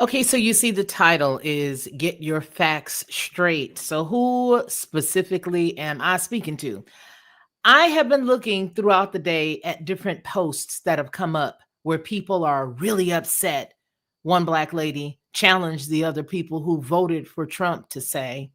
Okay, so you see the title is Get Your Facts Straight. So, who specifically am I speaking to? I have been looking throughout the day at different posts that have come up where people are really upset. One black lady challenged the other people who voted for Trump to say,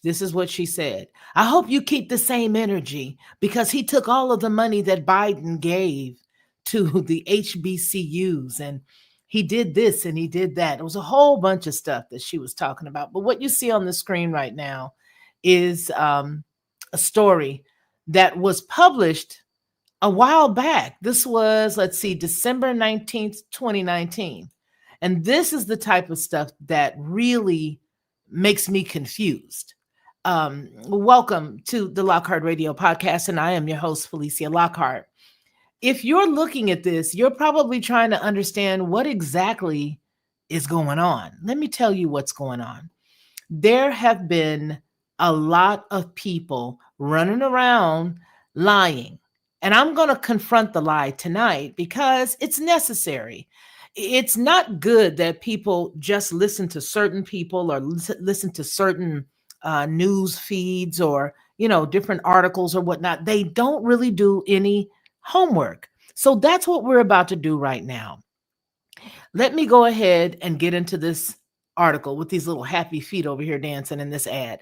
this is what she said: I hope you keep the same energy because he took all of the money that Biden gave to the HBCUs and he did this and he did that. It was a whole bunch of stuff that she was talking about. But what you see on the screen right now is a story that was published a while back. This was, let's see, December 19th, 2019. And this is the type of stuff that really makes me confused. Welcome to the Lockhart Radio Podcast, and I am your host, Felicia Lockhart. If you're looking at this, you're probably trying to understand what exactly is going on. Let me tell you what's going on. There have been a lot of people running around lying. And I'm going to confront the lie tonight because it's necessary. It's not good that people just listen to certain people or listen to certain news feeds or, different articles or whatnot. They don't really do any homework. So that's what we're about to do right now. Let me go ahead and get into this article with these little happy feet over here dancing in this ad.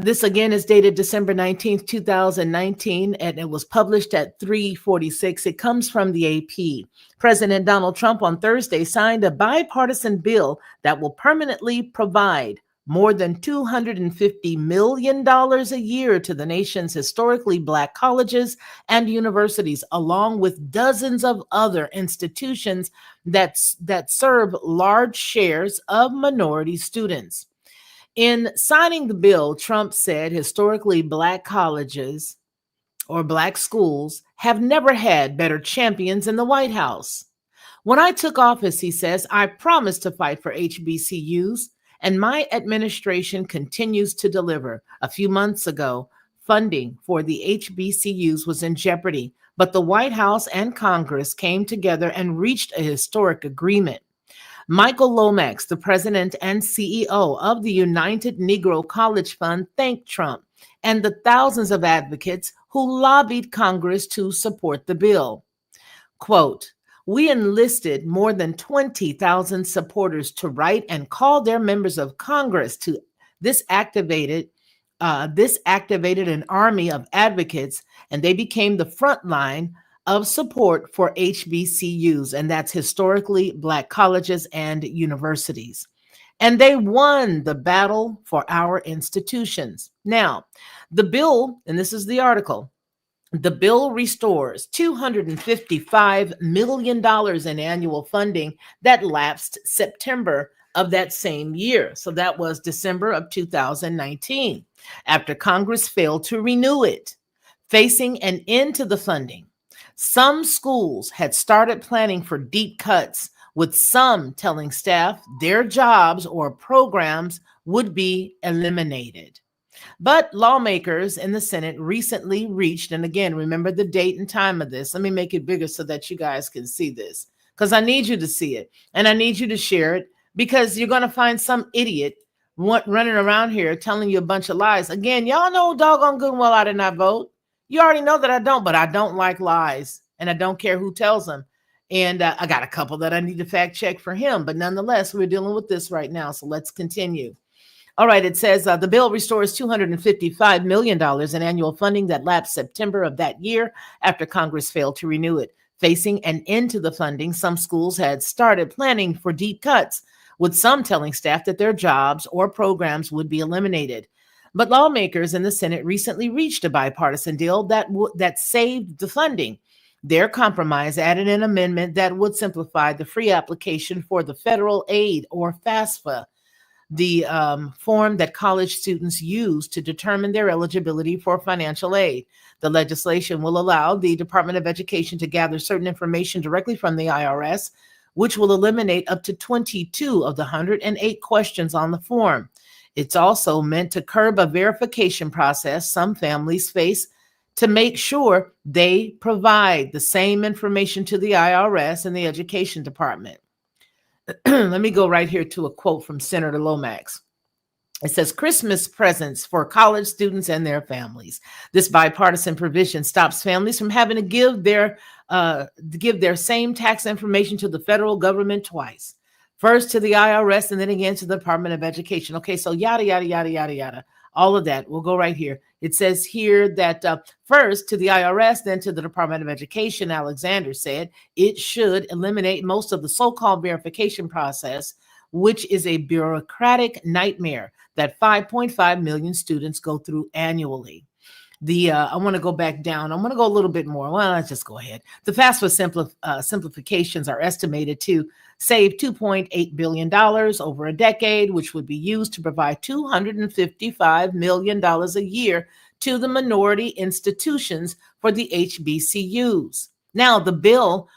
This again is dated December 19th, 2019, and it was published at 3:46. It comes from the AP. President Donald Trump on Thursday signed a bipartisan bill that will permanently provide more than $250 million a year to the nation's historically Black colleges and universities, along with dozens of other institutions that serve large shares of minority students. In signing the bill, Trump said historically Black colleges or Black schools have never had better champions in the White House. When I took office, he says, I promised to fight for HBCUs, and my administration continues to deliver. A few months ago, funding for the HBCUs was in jeopardy, but the White House and Congress came together and reached a historic agreement. Michael Lomax, the president and CEO of the United Negro College Fund, thanked Trump and the thousands of advocates who lobbied Congress to support the bill. Quote, we enlisted more than 20,000 supporters to write and call their members of Congress to this activated an army of advocates, and they became the front line of support for HBCUs, and that's historically Black colleges and universities. And they won the battle for our institutions. Now, the bill, and this is the article, the bill restores $255 million in annual funding that lapsed September of that same year. So that was December of 2019, after Congress failed to renew it, facing an end to the funding. Some schools had started planning for deep cuts, with some telling staff their jobs or programs would be eliminated. But lawmakers in the Senate recently reached, and again, remember the date and time of this. Let me make it bigger so that you guys can see this, because I need you to see it and I need you to share it, because you're going to find some idiot running around here telling you a bunch of lies. Again, y'all know doggone good and well I did not vote. You already know that I don't, but I don't like lies and I don't care who tells them. And I got a couple that I need to fact check for him. But nonetheless, we're dealing with this right now. So let's continue. All right, it says the bill restores $255 million in annual funding that lapsed September of that year after Congress failed to renew it. Facing an end to the funding, some schools had started planning for deep cuts, with some telling staff that their jobs or programs would be eliminated. But lawmakers in the Senate recently reached a bipartisan deal that saved the funding. Their compromise added an amendment that would simplify the free application for the federal aid, or FAFSA, the form that college students use to determine their eligibility for financial aid. The legislation will allow the Department of Education to gather certain information directly from the IRS, which will eliminate up to 22 of the 108 questions on the form. It's also meant to curb a verification process some families face to make sure they provide the same information to the IRS and the Education Department. Let me go right here to a quote from Senator Lomax. It says Christmas presents for college students and their families. This bipartisan provision stops families from having to give their same tax information to the federal government twice. First to the IRS and then again to the Department of Education. Okay, so yada, yada, yada, yada, yada. All of that. We'll go right here. It says here that first to the IRS, then to the Department of Education, Alexander said it should eliminate most of the so-called verification process, which is a bureaucratic nightmare that 5.5 million students go through annually. I want to go back down. I'm going to go a little bit more. Well, let's just go ahead. The FAFSA simplifications are estimated to save $2.8 billion over a decade, which would be used to provide $255 million a year to the minority institutions for the HBCUs. Now, the bill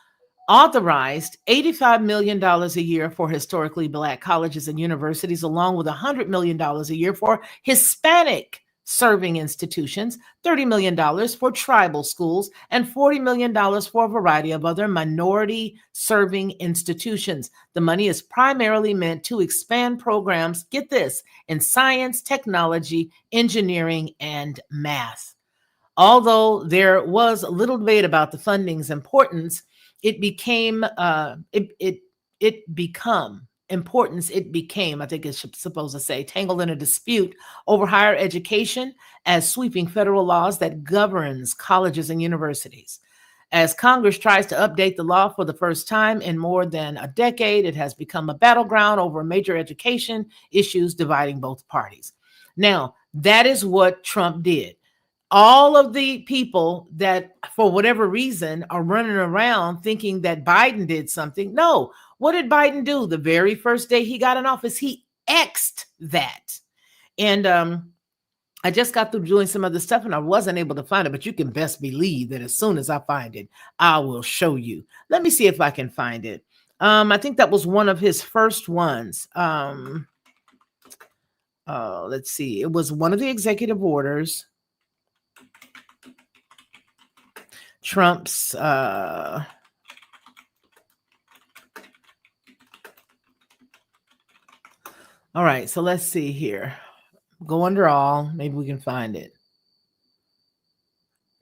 authorized $85 million a year for historically Black colleges and universities, along with $100 million a year for Hispanic serving institutions, $30 million for tribal schools, and $40 million for a variety of other minority serving institutions. The money is primarily meant to expand programs, get this, in science, technology, engineering, and math. Although there was a little debate about the funding's importance, it became, I think it's supposed to say, tangled in a dispute over higher education as sweeping federal laws that governs colleges and universities. As Congress tries to update the law for the first time in more than a decade, it has become a battleground over major education issues dividing both parties. Now, that is what Trump did. All of the people that, for whatever reason, are running around thinking that Biden did something. No, what did Biden do? The very first day he got in office, he X'd that. And I just got through doing some other stuff and I wasn't able to find it, but you can best believe that as soon as I find it, I will show you. Let me see if I can find it. I think that was one of his first ones. Let's see. It was one of the executive orders. Trump's all right, so let's see here. Go under all, maybe we can find it.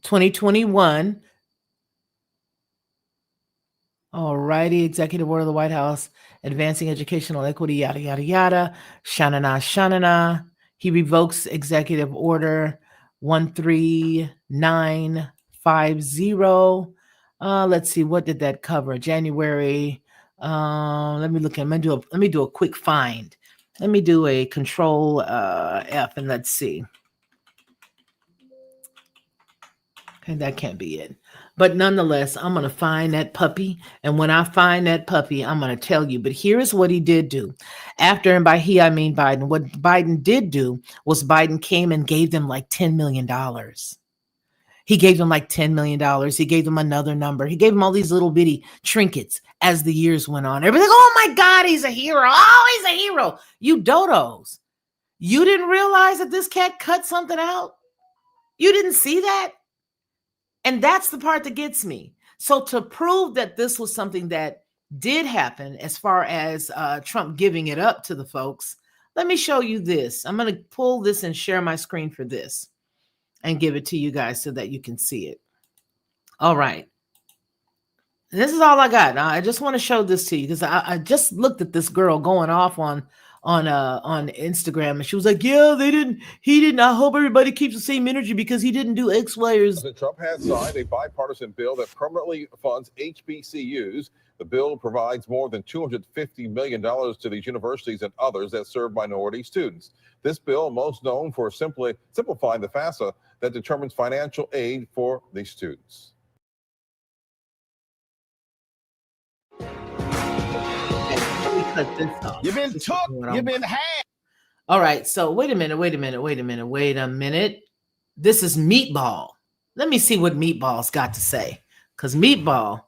2021. All righty, executive order of the White House, advancing educational equity, yada, yada, yada. Shanana, shanana. He revokes executive order 13950. Let's see, what did that cover? January. Let me look at. Let me do a quick find. Let me do a control F and let's see. Okay, that can't be it. But nonetheless, I'm going to find that puppy. And when I find that puppy, I'm going to tell you. But here's what he did do. After, and by he, I mean Biden. What Biden did do was Biden came and gave them like $10 million. He gave them like $10 million. He gave them another number. He gave them all these little bitty trinkets as the years went on. Everybody's like, oh my God, he's a hero. Oh, he's a hero. You dodos. You didn't realize that this cat cut something out? You didn't see that? And that's the part that gets me. So to prove that this was something that did happen as far as Trump giving it up to the folks, let me show you this. I'm going to pull this and share my screen for this and give it to you guys so that you can see it. All right. This is all I got. Now, I just want to show this to you because I just looked at this girl going off on Instagram, and she was like, yeah, he didn't. I hope everybody keeps the same energy because he didn't do X, Y, or Z. Trump has signed a bipartisan bill that permanently funds HBCUs. The bill provides more than $250 million to these universities and others that serve minority students. This bill, most known for simplifying the FAFSA that determines financial aid for these students. Cut this off. You've been took. You've been had. All right. So wait a minute. This is Meatball. Let me see what Meatball's got to say. Because Meatball,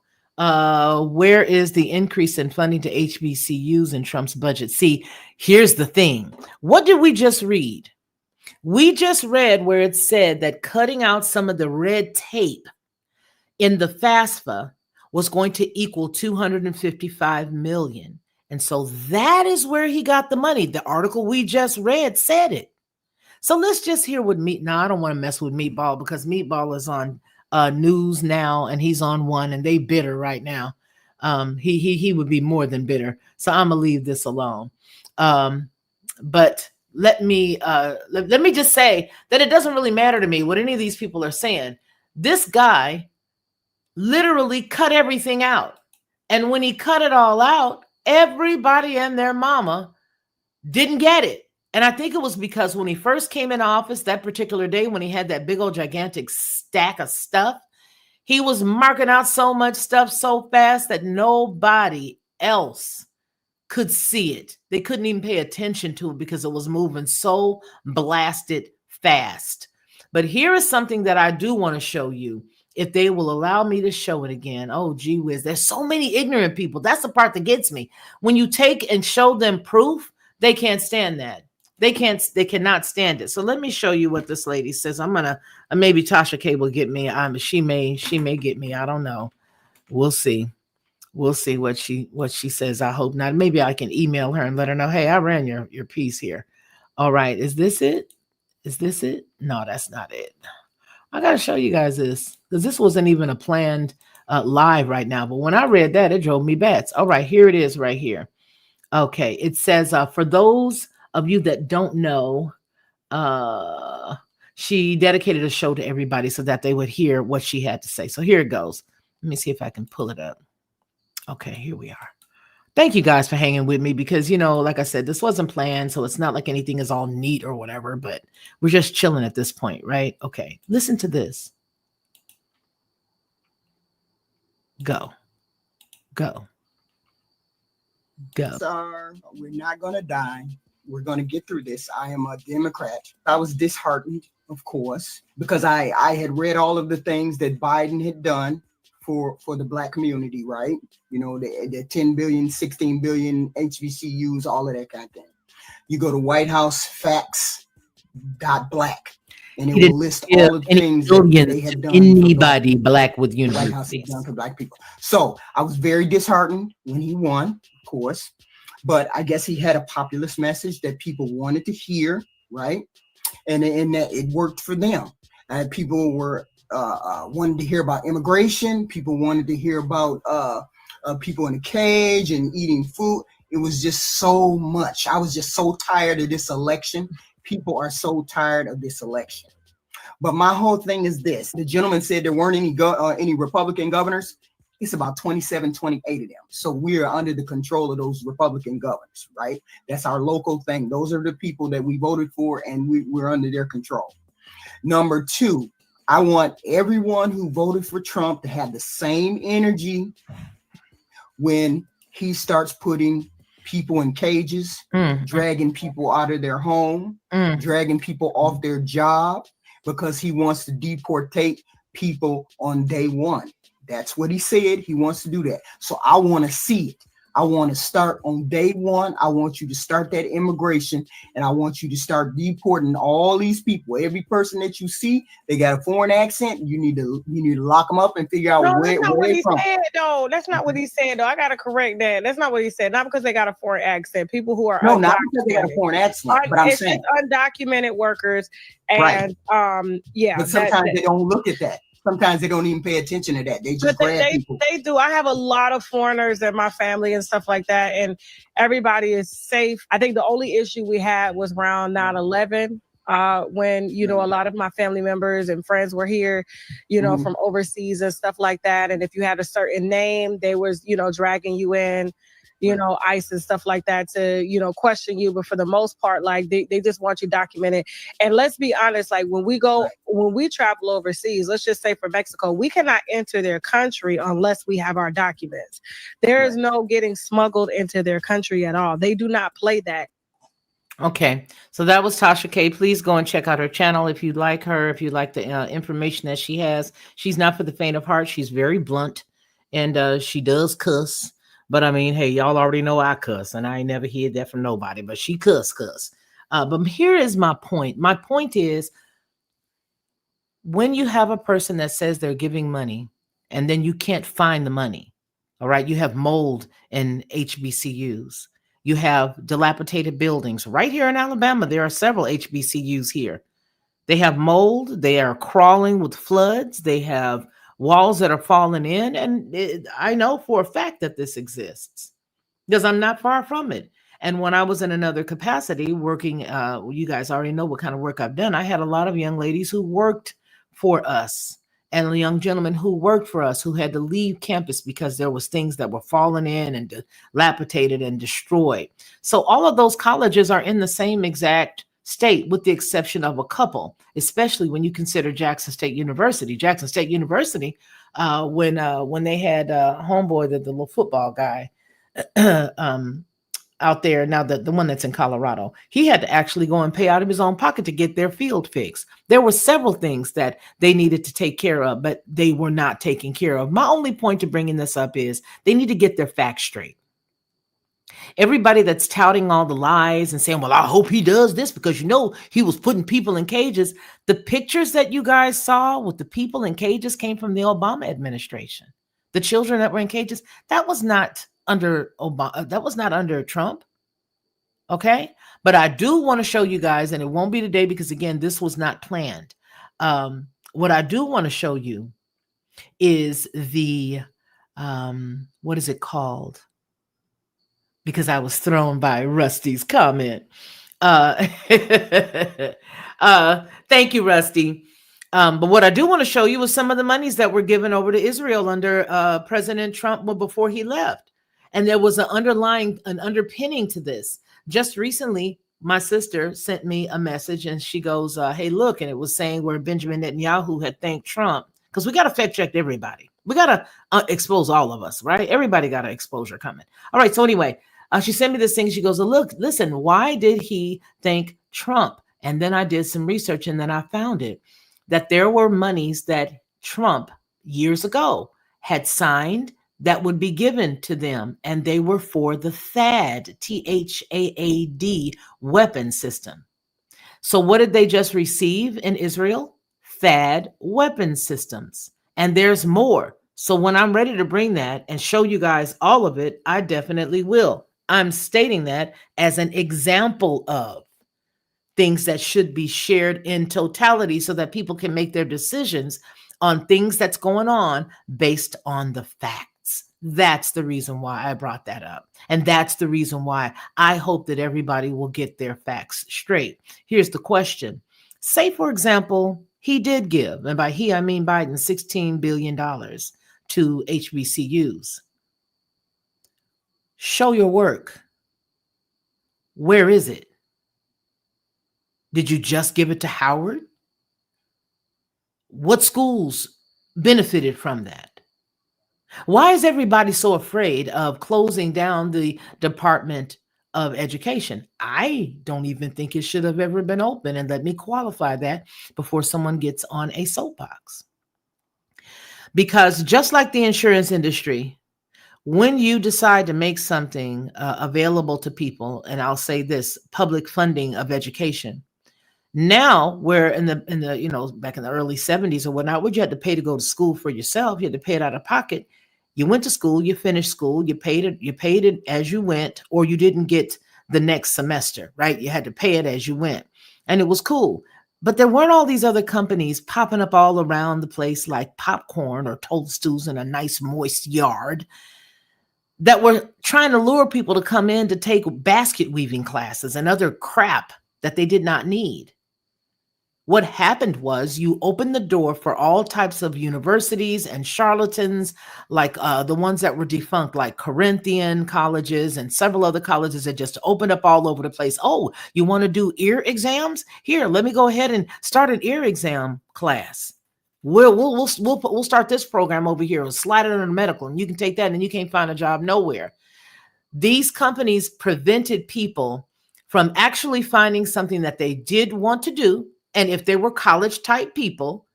where is the increase in funding to HBCUs in Trump's budget? See, here's the thing. What did we just read? We just read where it said that cutting out some of the red tape in the FAFSA was going to equal $255 million. And so that is where he got the money. The article we just read said it. So let's just hear what Meat. Now I don't want to mess with Meatball because Meatball is on news now and he's on one and they bitter right now. He would be more than bitter. So I'm gonna leave this alone. But let me just say that it doesn't really matter to me what any of these people are saying. This guy literally cut everything out. And when he cut it all out, everybody and their mama didn't get it. And I think it was because when he first came in office that particular day, when he had that big old gigantic stack of stuff, he was marking out so much stuff so fast that nobody else could see it. They couldn't even pay attention to it because it was moving so blasted fast. But here is something that I do want to show you. If they will allow me to show it again. Oh, gee whiz. There's so many ignorant people. That's the part that gets me. When you take and show them proof, they can't stand that. They cannot stand it. So let me show you what this lady says. I'm gonna maybe Tasha K will get me. She may get me. I don't know. We'll see. We'll see what she says. I hope not. Maybe I can email her and let her know, hey, I ran your piece here. All right. Is this it? Is this it? No, that's not it. I got to show you guys this because this wasn't even a planned live right now. But when I read that, it drove me bats. All right, here it is right here. Okay, it says, for those of you that don't know, she dedicated a show to everybody so that they would hear what she had to say. So here it goes. Let me see if I can pull it up. Okay, here we are. Thank you guys for hanging with me because, like I said, this wasn't planned. So it's not like anything is all neat or whatever, but we're just chilling at this point, right? Okay, listen to this. Go. We're not going to die. We're going to get through this. I am a Democrat. I was disheartened, of course, because I had read all of the things that Biden had done for the Black community, right? The 10 billion, 16 billion HBCUs, all of that kind of thing. You go to White House facts.black, and it will list all of the things that they had done. Anybody Black with universities. White House had done for Black people. So I was very disheartened when he won, of course, but I guess he had a populist message that people wanted to hear, right? And that it worked for them. People were wanted to hear about immigration. People wanted to hear about people in a cage and eating food. It was just so much. I was just so tired of this election. People are so tired of this election. But my whole thing is this. The gentleman said there weren't any Republican governors. It's about 27, 28 of them. So we're under the control of those Republican governors, right? That's our local thing. Those are the people that we voted for, and we're under their control. Number two, I want everyone who voted for Trump to have the same energy when he starts putting people in cages, dragging people out of their home, dragging people off their job because he wants to deportate people on day one. That's what he said. He wants to do that. So I want to see it. I want to start on day one. I want you to start that immigration, and I want you to start deporting all these people. Every person that you see, they got a foreign accent. You need to lock them up and figure out where they're from. Though. That's not what he's saying, though. I gotta correct that. That's not what he said. Not because they got a foreign accent. People who are not because they got a foreign accent. But I'm saying undocumented workers, and But sometimes they don't look at that. Sometimes they don't even pay attention to that. They just grab people. They do. I have a lot of foreigners in my family and stuff like that, and everybody is safe. I think the only issue we had was around 9/11, when, a lot of my family members and friends were here, from overseas and stuff like that. And if you had a certain name, they was, dragging you in, ICE and stuff like that to, question you. But for the most part, like they just want you documented. And let's be honest, like when we travel overseas, let's just say for Mexico, we cannot enter their country unless we have our documents. There is no getting smuggled into their country at all. They do not play that. Okay, so that was Tasha K. Please go and check out her channel if you like her, if you like the information that she has. She's not for the faint of heart. She's very blunt, and she does cuss. But I mean, hey, y'all already know I cuss, and I ain't never heard that from nobody, but she cuss. But here is my point. My point is, when you have a person that says they're giving money, and then you can't find the money, All right. You have mold in HBCUs. You have dilapidated buildings. Right here in Alabama, there are several HBCUs here. They have mold. They are crawling with floods. They have walls that are falling in. And I know for a fact that this exists because I'm not far from it. And when I was in another capacity working, you guys already know what kind of work I've done. I had a lot of young ladies who worked for us and young gentlemen who worked for us who had to leave campus because there was things that were falling in and dilapidated and destroyed. So all of those colleges are in the same exact state with the exception of a couple, especially when you consider Jackson State University. Jackson State University, when they had homeboy, the little football guy, out there now, the one that's in Colorado, he had to actually go and pay out of his own pocket to get their field fixed. There were several things that they needed to take care of, but they were not taken care of. My only point to bringing this up is they need to get their facts straight. Everybody that's touting all the lies and saying, well, I hope he does this because, he was putting people in cages. The pictures that you guys saw with the people in cages came from the Obama administration. The children that were in cages, that was not under Obama. That was not under Trump. Okay. But I do want to show you guys, and it won't be today because, again, this was not planned. What I do want to show you is the, what is it called? Because I was thrown by Rusty's comment. Thank you, Rusty. But what I do want to show you is some of the monies that were given over to Israel under President Trump before he left. And there was an underpinning to this. Just recently, my sister sent me a message and she goes, hey, look, and it was saying where Benjamin Netanyahu had thanked Trump, because we got to fact check everybody. We got to expose all of us, right? Everybody got an exposure coming. All right. So anyway, she sent me this thing. She goes, look, listen, why did he thank Trump? And then I did some research and then I found it, that there were monies that Trump years ago had signed that would be given to them. And they were for the THAAD, THAAD weapon system. So what did they just receive in Israel? THAAD weapon systems. And there's more. So when I'm ready to bring that and show you guys all of it, I definitely will. I'm stating that as an example of things that should be shared in totality so that people can make their decisions on things that's going on based on the facts. That's the reason why I brought that up. And that's the reason why I hope that everybody will get their facts straight. Here's the question. Say, for example, he did give, and by he, I mean Biden, $16 billion to HBCUs. Show your work. Where is it? Did you just give it to Howard? What schools benefited from that? Why is everybody so afraid of closing down the Department of Education? I don't even think it should have ever been open. And let me qualify that before someone gets on a soapbox. Because just like the insurance industry, when you decide to make something available to people, and I'll say this, public funding of education, now we're in the back in the early 70s or whatnot, what you had to pay to go to school for yourself, you had to pay it out of pocket. You went to school, you finished school, you paid it as you went, or you didn't get the next semester, right? You had to pay it as you went. And it was cool. But there weren't all these other companies popping up all around the place like popcorn or toadstools in a nice moist yard that were trying to lure people to come in to take basket weaving classes and other crap that they did not need. What happened was you opened the door for all types of universities and charlatans, like the ones that were defunct, like Corinthian colleges and several other colleges that just opened up all over the place. Oh, you want to do ear exams? Here, let me go ahead and start an ear exam class. We'll start this program over here. We'll slide it under medical, and you can take that, and you can't find a job nowhere. These companies prevented people from actually finding something that they did want to do. And if they were college type people,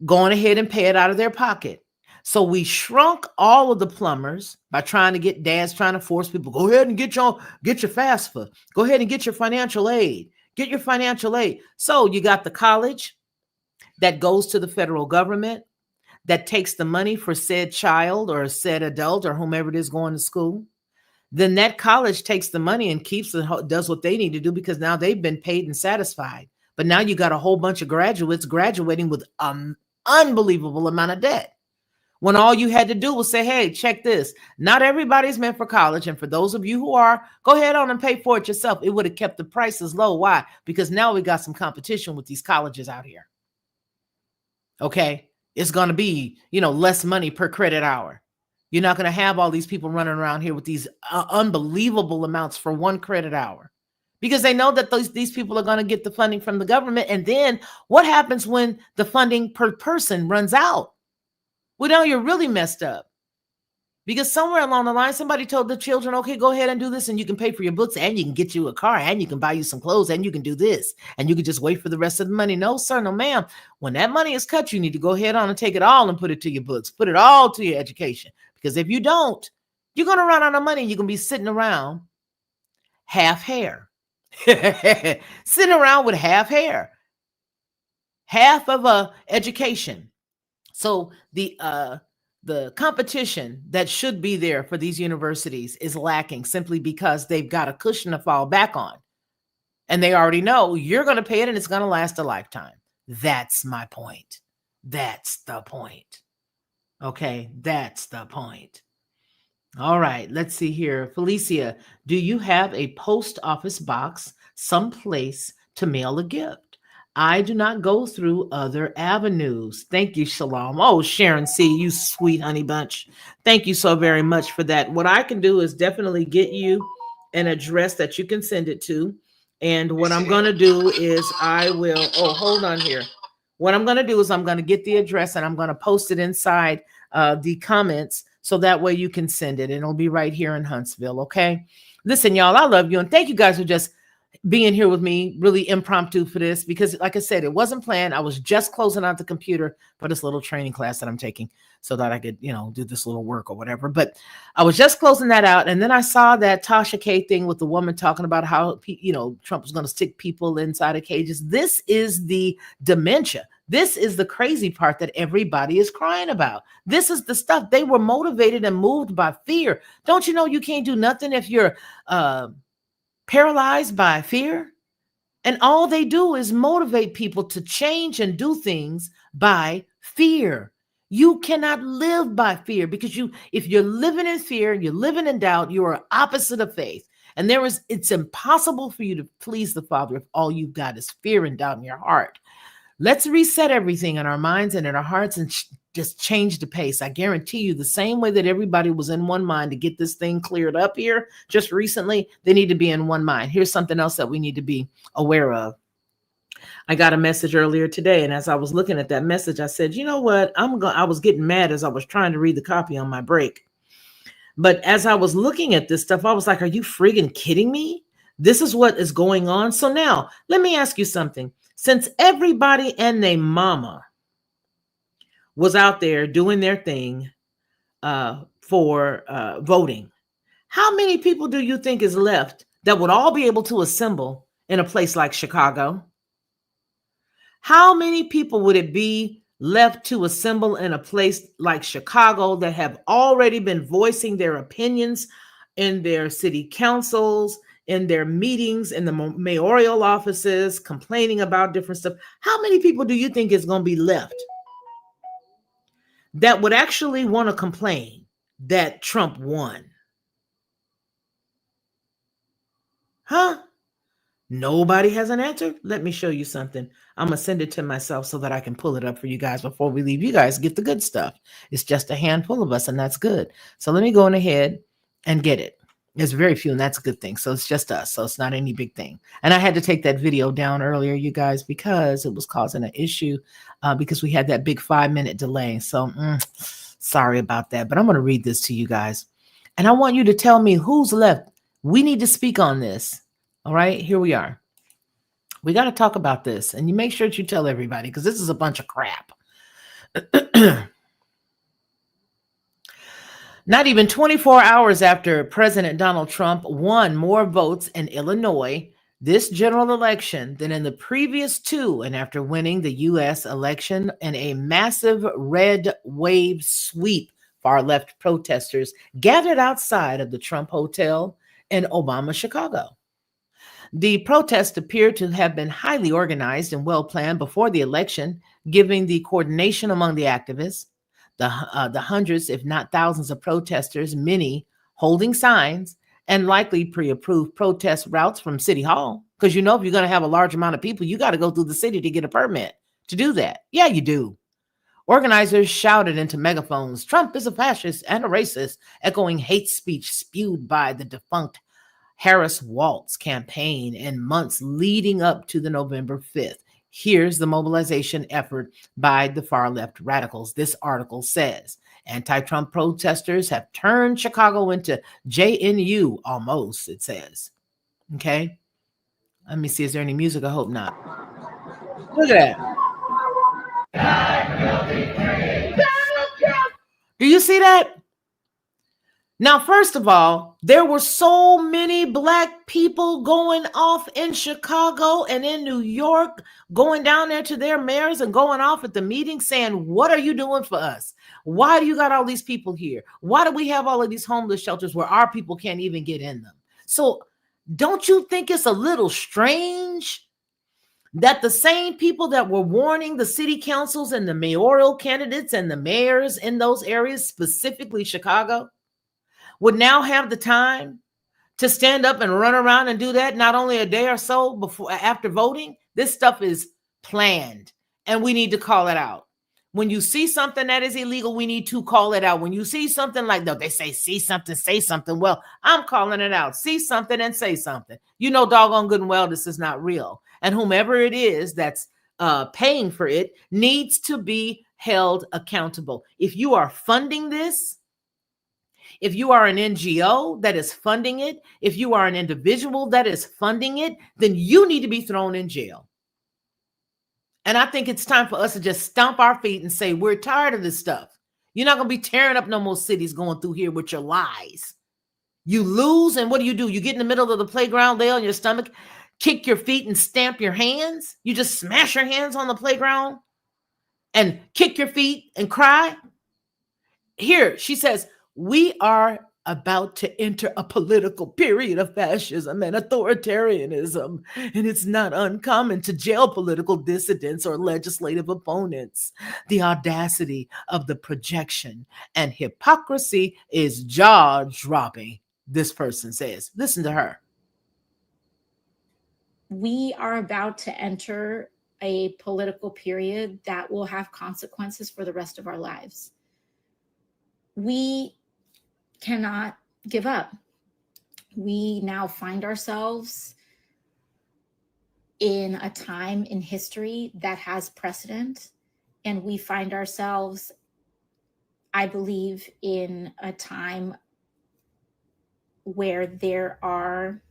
going ahead and pay it out of their pocket. So we shrunk all of the plumbers by trying to force people, go ahead and get your FAFSA. Go ahead and get your financial aid. Get your financial aid. So you got the college that goes to the federal government. that takes the money for said child or said adult or whomever it is going to school, then that college takes the money and keeps it, does what they need to do, because now they've been paid and satisfied. But now you got a whole bunch of graduates graduating with unbelievable amount of debt, when all you had to do was say, hey, check this. Not everybody's meant for college. And for those of you who are, go ahead on and pay for it yourself. It would have kept the prices low. Why? Because now we got some competition with these colleges out here. Okay. It's going to be, less money per credit hour. You're not going to have all these people running around here with these unbelievable amounts for one credit hour, because they know that these people are going to get the funding from the government. And then what happens when the funding per person runs out? Well, now you're really messed up, because somewhere along the line, somebody told the children, okay, go ahead and do this, and you can pay for your books, and you can get you a car, and you can buy you some clothes, and you can do this, and you can just wait for the rest of the money. No, sir, no, ma'am. When that money is cut, you need to go ahead on and take it all and put it to your books, put it all to your education. Because if you don't, you're going to run out of money. You're going to be sitting around half hair, sitting around with half hair, half of a education. So the competition that should be there for these universities is lacking, simply because they've got a cushion to fall back on. And they already know you're going to pay it and it's going to last a lifetime. That's my point. That's the point. Okay, that's the point. All right, let's see here. Felicia, do you have a post office box someplace to mail a gift? I do not go through other avenues. Thank you, Shalom. Oh, Sharon C., you sweet honey bunch. Thank you so very much for that. What I can do is definitely get you an address that you can send it to. And what I'm going to do is hold on here. What I'm going to do is I'm going to get the address and I'm going to post it inside the comments, so that way you can send it, and it'll be right here in Huntsville. Okay. Listen, y'all, I love you. And thank you guys for just being here with me, really impromptu for this, because like I said, it wasn't planned. I was just closing out the computer for this little training class that I'm taking so that I could, do this little work or whatever. But I was just closing that out. And then I saw that Tasha K thing with the woman talking about how, Trump was going to stick people inside of cages. This is the dementia. This is the crazy part that everybody is crying about. This is the stuff. They were motivated and moved by fear. Don't you know you can't do nothing if you're paralyzed by fear? And all they do is motivate people to change and do things by fear. You cannot live by fear, because if you're living in fear, you're living in doubt, you are opposite of faith. And it's impossible for you to please the Father if all you've got is fear and doubt in your heart. Let's reset everything in our minds and in our hearts and just change the pace. I guarantee you, the same way that everybody was in one mind to get this thing cleared up here just recently, they need to be in one mind. Here's something else that we need to be aware of. I got a message earlier today, and as I was looking at that message, I said, you know what? I was getting mad as I was trying to read the copy on my break. But as I was looking at this stuff, I was like, are you friggin' kidding me? This is what is going on. So now let me ask you something. Since everybody and their mama was out there doing their thing for voting, how many people do you think is left that would all be able to assemble in a place like Chicago? How many people would it be left to assemble in a place like Chicago that have already been voicing their opinions in their city councils, in their meetings, in the mayoral offices, complaining about different stuff? How many people do you think is going to be left that would actually want to complain that Trump won? Huh? Nobody has an answer? Let me show you something. I'm going to send it to myself so that I can pull it up for you guys before we leave. You guys get the good stuff. It's just a handful of us, and that's good. So let me go on ahead and get it. There's very few, and that's a good thing. So it's just us. So it's not any big thing. And I had to take that video down earlier, you guys, because it was causing an issue because we had that big 5-minute delay. So sorry about that. But I'm going to read this to you guys. And I want you to tell me who's left. We need to speak on this. All right, here we are. We got to talk about this. And you make sure that you tell everybody, because this is a bunch of crap. Not even 24 hours after President Donald Trump won more votes in Illinois this general election than in the previous two, and after winning the U.S. election in a massive red wave sweep, far left protesters gathered outside of the Trump Hotel in Obama, Chicago. The protests appear to have been highly organized and well planned before the election, giving the coordination among the activists, the hundreds, if not thousands, of protesters, many holding signs, and likely pre approved protest routes from City Hall. Because you know, if you're going to have a large amount of people, you got to go through the city to get a permit to do that. Yeah, you do. Organizers shouted into megaphones, "Trump is a fascist and a racist," echoing hate speech spewed by the defunct Harris Waltz campaign in months leading up to the November 5th. Here's the mobilization effort by the far left radicals. This article says anti-Trump protesters have turned Chicago into JNU almost, it says. Okay. Let me see. Is there any music? I hope not. Look at that. Do you see that? Now, first of all, there were so many Black people going off in Chicago and in New York, going down there to their mayors and going off at the meeting saying, "What are you doing for us? Why do you got all these people here? Why do we have all of these homeless shelters where our people can't even get in them?" So don't you think it's a little strange that the same people that were warning the city councils and the mayoral candidates and the mayors in those areas, specifically Chicago, would now have the time to stand up and run around and do that not only a day or so before after voting? This stuff is planned, and we need to call it out. When you see something that is illegal, we need to call it out. When you see something like, no, they say see something, say something. Well, I'm calling it out. See something and say something. You know doggone good and well this is not real. And whomever it is that's paying for it needs to be held accountable. If you are funding this, if you are an NGO that is funding it, if you are an individual that is funding it, then you need to be thrown in jail. And I think it's time for us to just stomp our feet and say, we're tired of this stuff. You're not going to be tearing up no more cities going through here with your lies. You lose, and what do? You get in the middle of the playground, lay on your stomach, kick your feet and stamp your hands. You just smash your hands on the playground and kick your feet and cry. Here, she says, we are about to enter a political period of fascism and authoritarianism, and it's not uncommon to jail political dissidents or legislative opponents. The audacity of the projection and hypocrisy is jaw-dropping, this person says. Listen to her. We are about to enter a political period that will have consequences for the rest of our lives. We cannot give up. We now find ourselves in a time in history that has precedent, and we find ourselves, I believe, in a time where there are,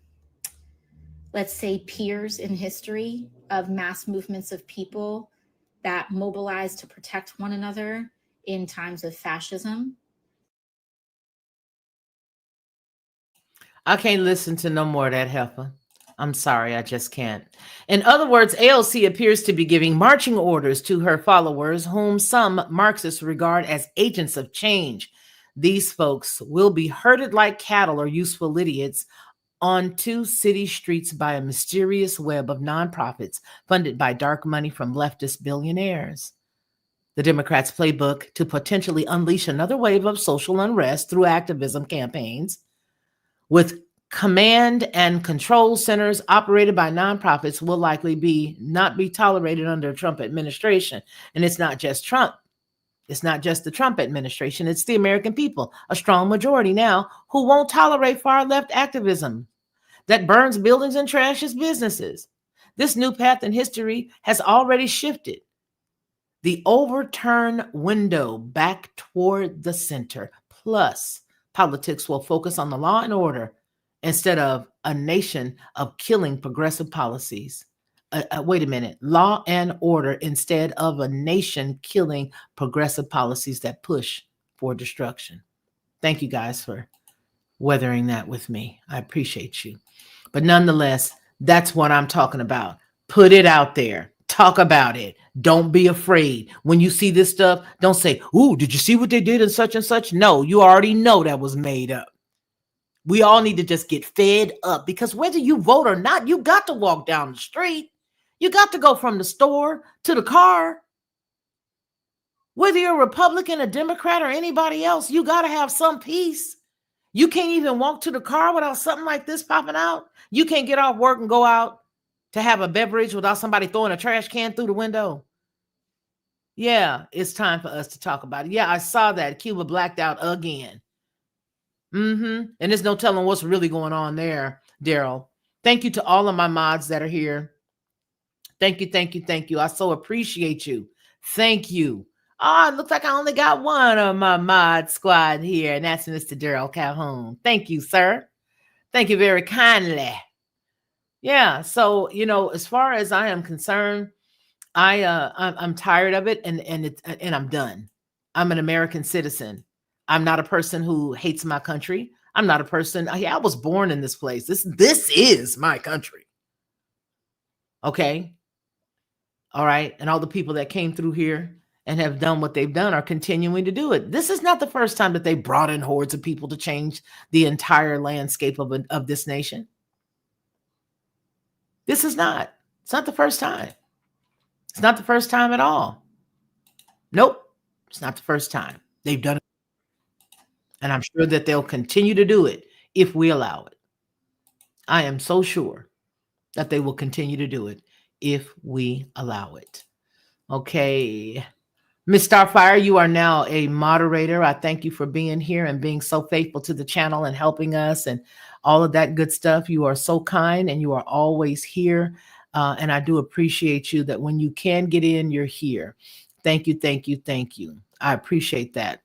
let's say, peers in history of mass movements of people that mobilize to protect one another in times of fascism. I can't listen to no more of that heifer. I'm sorry, I just can't. In other words, AOC appears to be giving marching orders to her followers, whom some Marxists regard as agents of change. These folks will be herded like cattle or useful idiots onto city streets by a mysterious web of nonprofits funded by dark money from leftist billionaires. The Democrats' playbook to potentially unleash another wave of social unrest through activism campaigns with command and control centers operated by nonprofits will likely not be tolerated under a Trump administration. And it's not just Trump. It's not just the Trump administration. It's the American people, a strong majority now, who won't tolerate far left activism that burns buildings and trashes businesses. This new path in history has already shifted the overturn window back toward the center. Plus, politics will focus on the law and order instead of a nation of killing progressive policies. Wait a minute. Law and order instead of a nation killing progressive policies that push for destruction. Thank you guys for weathering that with me. I appreciate you. But nonetheless, That's what I'm talking about. Put it out there. Talk about it. Don't be afraid. When you see this stuff, don't say, "Ooh, did you see what they did in such and such?" No, you already know that was made up. We all need to just get fed up, because whether you vote or not, you got to walk down the street. You got to go from the store to the car. Whether you're a Republican, a Democrat, or anybody else, you got to have some peace. You can't even walk to the car without something like this popping out. You can't get off work and go out to have a beverage without somebody throwing a trash can through the window. Yeah, it's time for us to talk about it. Yeah, I saw that. Cuba blacked out again. And there's no telling what's really going on there, Daryl. Thank you to all of my mods that are here. Thank you, thank you, thank you. I so appreciate you. Thank you. Oh, it looks like I only got one of my mod squad here, and that's Mr. Daryl Calhoun. Thank you, sir. Thank you very kindly. Yeah, so as far as I am concerned, I'm tired of it, and I'm done. I'm an American citizen. I'm not a person who hates my country. I'm not a person. I was born in this place. This is my country. Okay. All right. And all the people that came through here and have done what they've done are continuing to do it. This is not the first time that they brought in hordes of people to change the entire landscape of this nation. This is not. It's not the first time. It's not the first time at all. Nope. It's not the first time. They've done it. And I'm sure that they'll continue to do it if we allow it. I am so sure that they will continue to do it if we allow it. Okay. Miss Starfire, you are now a moderator. I thank you for being here and being so faithful to the channel and helping us and all of that good stuff. You are so kind and you are always here. And I do appreciate you that when you can get in, you're here. Thank you, thank you, thank you. I appreciate that.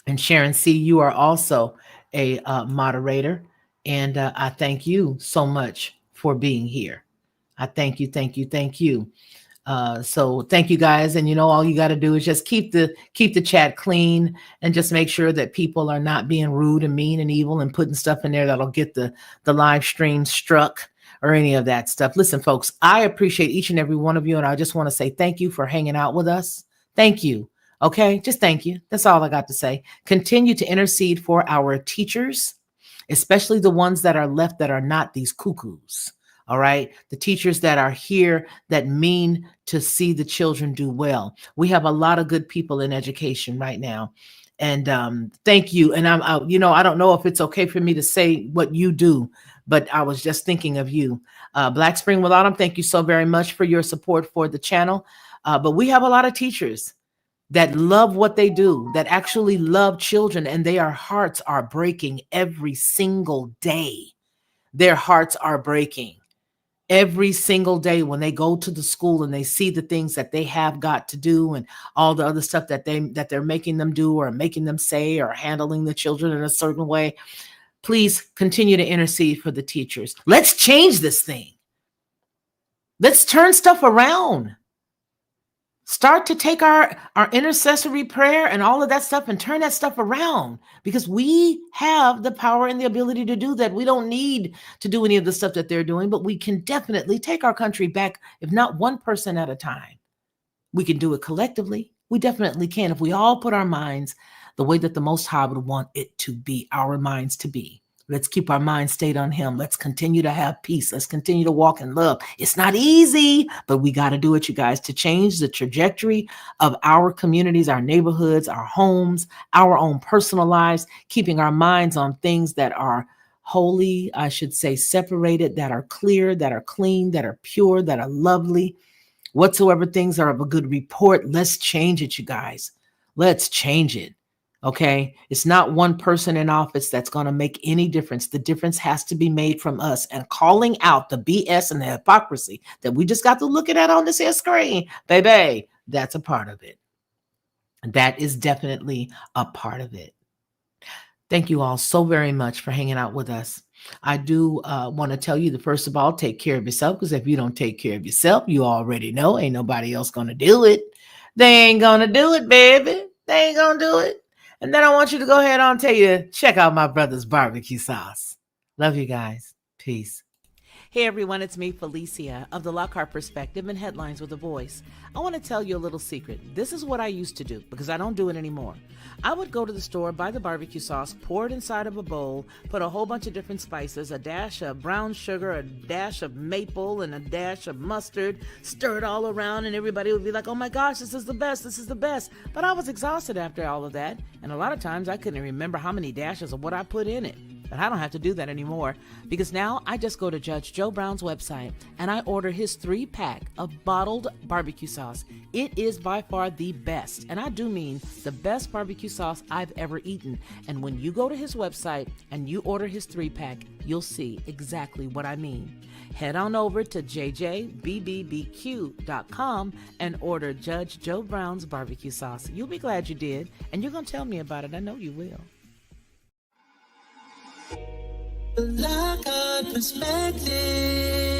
And Sharon C., you are also a moderator. And I thank you so much for being here. I thank you, thank you, thank you. So thank you guys. And all you got to do is just keep the chat clean and just make sure that people are not being rude and mean and evil and putting stuff in there that'll get the live stream struck or any of that stuff. Listen, folks, I appreciate each and every one of you. And I just want to say thank you for hanging out with us. Thank you. Okay. Just thank you. That's all I got to say. Continue to intercede for our teachers, especially the ones that are left that are not these cuckoos. All right. The teachers that are here that mean to see the children do well. We have a lot of good people in education right now. And thank you. And I don't know if it's okay for me to say what you do, but I was just thinking of you. Black Spring with Autumn, thank you so very much for your support for the channel. But we have a lot of teachers that love what they do, that actually love children, and their hearts are breaking every single day. Their hearts are breaking every single day when they go to the school and they see the things that they have got to do and all the other stuff that they're making them do or making them say or handling the children in a certain way. Please continue to intercede for the teachers. Let's change this thing. Let's turn stuff around. Start to take our intercessory prayer and all of that stuff and turn that stuff around, because we have the power and the ability to do that. We don't need to do any of the stuff that they're doing, but we can definitely take our country back, if not one person at a time. We can do it collectively. We definitely can if we all put our minds the way that the Most High would want it to be, our minds to be. Let's keep our minds stayed on him. Let's continue to have peace. Let's continue to walk in love. It's not easy, but we got to do it, you guys, to change the trajectory of our communities, our neighborhoods, our homes, our own personal lives, keeping our minds on things that are holy, I should say, separated, that are clear, that are clean, that are pure, that are lovely. Whatsoever things are of a good report, let's change it, you guys. Let's change it. Okay, it's not one person in office that's going to make any difference. The difference has to be made from us, and calling out the BS and the hypocrisy that we just got to look at on this here screen, baby, that's a part of it. That is definitely a part of it. Thank you all so very much for hanging out with us. I do want to tell you that, first of all, take care of yourself, because if you don't take care of yourself, you already know ain't nobody else going to do it. They ain't going to do it, baby. They ain't going to do it. And then I want you to go ahead and tell you, check out my brother's barbecue sauce. Love you guys. Peace. Hey everyone, it's me, Felicia, of the Lockhart Perspective and Headlines with a Voice. I want to tell you a little secret. This is what I used to do, because I don't do it anymore. I would go to the store, buy the barbecue sauce, pour it inside of a bowl, put a whole bunch of different spices, a dash of brown sugar, a dash of maple, and a dash of mustard, stir it all around, and everybody would be like, oh my gosh, this is the best, this is the best. But I was exhausted after all of that, and a lot of times I couldn't remember how many dashes of what I put in it. But I don't have to do that anymore, because now I just go to Judge Joe Brown's website and I order his 3-pack of bottled barbecue sauce. It is by far the best, and I do mean the best barbecue sauce I've ever eaten. And when you go to his website and you order his 3-pack, you'll see exactly what I mean. Head on over to jjbbbbq.com and order Judge Joe Brown's barbecue sauce. You'll be glad you did, and you're going to tell me about it. I know you will. Lockhart Perspective.